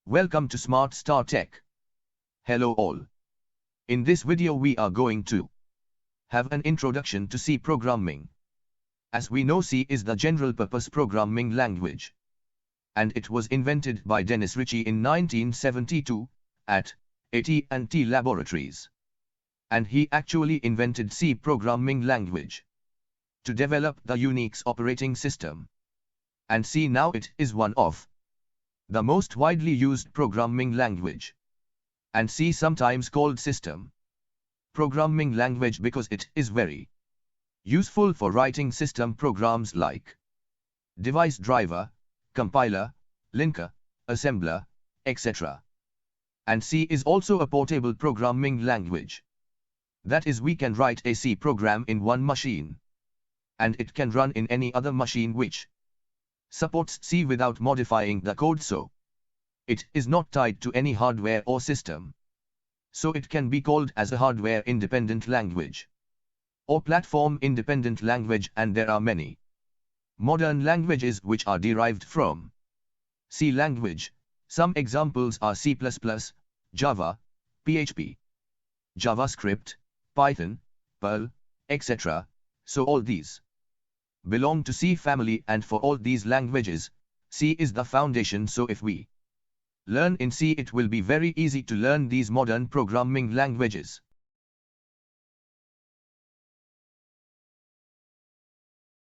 Welcome to Smart Star Tech. Hello all. In this video we are going to have an introduction to C programming. As we know, C is the general purpose programming language. And it was invented by Dennis Ritchie in 1972 at AT&T Laboratories. And he actually invented C programming language to develop the Unix operating system. And C now it is one of the most widely used programming language. And C sometimes called system programming language because it is very useful for writing system programs like device driver, compiler, linker, assembler, etc. And C is also a portable programming language. That is, we can write a C program in one machine, and it can run in any other machine which supports C without modifying the code, so it is not tied to any hardware or system. So it can be called as a hardware-independent language or platform-independent language, and there are many modern languages which are derived from C language. Some examples are C++, Java, PHP, JavaScript, Python, Perl, etc. So all these belong to C family, and for all these languages, C is the foundation. So if we learn in C, it will be very easy to learn these modern programming languages.